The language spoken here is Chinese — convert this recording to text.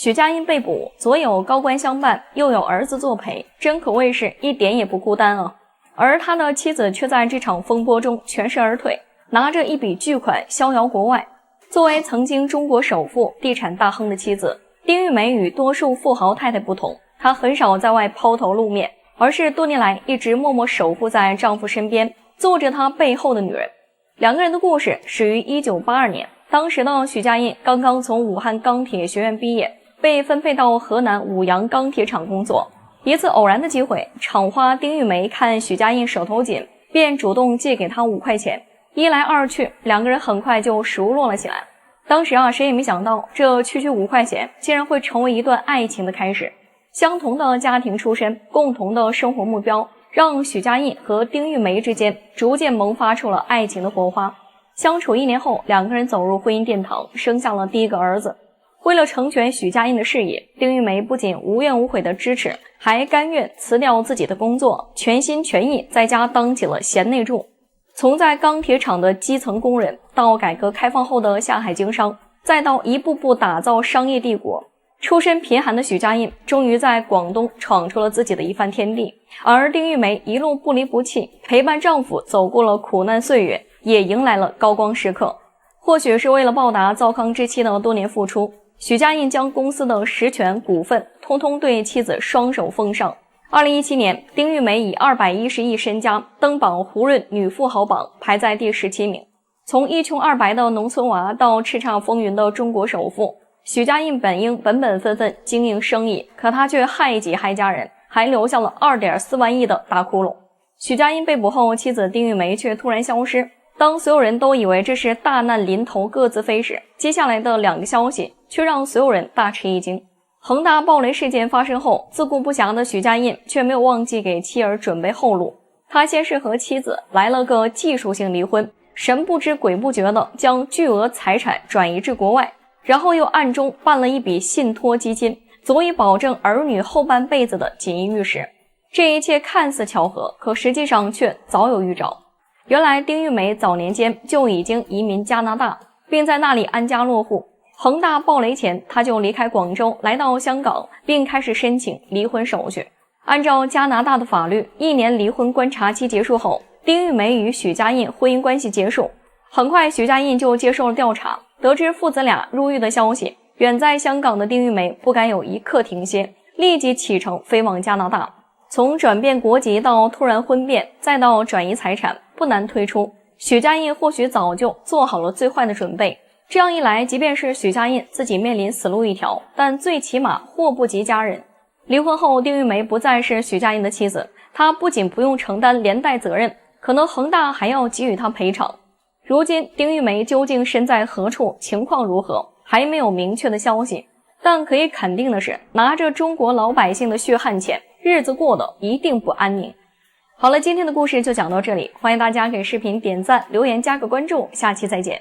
許家印被捕，左有高官相伴，右有兒子作陪，真可謂是一點也不孤單啊。而他的妻子卻在這場風波中全身而退，拿着一筆巨款逍遙國外。作為曾經中國首富、地產大亨的妻子，丁玉梅與多數富豪太太不同，她很少在外拋頭露面，而是多年來一直默默守護在丈夫身邊，做着他背後的女人。两個人的故事始於1982年，當時的許家印剛剛從武漢鋼鐵學院畢業，被分配到河南舞陽鋼鐵廠工作。一次偶然的機會，廠花丁玉梅看許家印手頭緊，便主動借給他5塊錢。一來二去，兩個人很快就熟絡了起來。當時谁也沒想到，這區區5塊錢竟然會成為一段愛情的開始。相同的家庭出身，共同的生活目標，讓許家印和丁玉梅之間逐漸萌發出了愛情的火花。相處1年後，兩個人走入婚姻殿堂，生下了第一個兒子。為了成全許家印的事業，丁玉梅不僅無怨無悔的支持，還甘願辭掉自己的工作，全心全意在家當起了賢內助。從在鋼鐵廠的基層工人，到改革開放後的下海經商，再到一步步打造商業帝國，出身貧寒的許家印終於在廣東闖出了自己的一番天地。而丁玉梅一路不離不棄，陪伴丈夫走過了苦難歲月，也迎來了高光時刻。或許是為了報答糟糠之妻的多年付出，許家印將公司的實權股份通通對妻子雙手奉上。2017年，丁玉梅以210億身家登榜胡潤女富豪榜，排在第17名。從一窮二白的農村娃到叱咤風雲的中國首富，許家印本應本本分分經營生意，可他卻害己害家人，還留下了2.4萬億的大窟窿。許家印被捕後，妻子丁玉梅卻突然消失。當所有人都以為這是大難臨頭各自飛時，接下來的2個消息卻讓所有人大吃一驚。恆大暴雷事件發生後，自顧不暇的許家印卻沒有忘記給妻兒準備後路。他先是和妻子來了個技術性離婚，神不知鬼不覺的將巨額財產轉移至國外，然後又暗中辦了一筆信託基金，足以保證兒女後半輩子的錦衣玉食。這一切看似巧合，可實際上卻早有預兆。原來丁玉梅早年間就已經移民加拿大，並在那裡安家落戶。恆大暴雷前，她就離開廣州來到香港，並開始申請離婚手續。按照加拿大的法律，1年離婚觀察期結束後，丁玉梅與許家印婚姻關係結束。很快許家印就接受了調查，得知父子倆入獄的消息，遠在香港的丁玉梅不敢有一刻停歇，立即啟程飛往加拿大。從轉變國籍到突然婚變，再到轉移財產，不難推出，許家印或許早就做好了最壞的準備。這樣一來，即便是許家印自己面臨死路一條，但最起碼禍不及家人。離婚後，丁玉梅不再是許家印的妻子，她不僅不用承擔連帶責任，可能恆大還要給予她賠償。如今丁玉梅究竟身在何處，情況如何，還沒有明確的消息。但可以肯定的是，拿着中國老百姓的血汗錢，日子過得一定不安寧。好了，今天的故事就講到這裡，歡迎大家給視頻點讚、留言、加個關注，下期再見。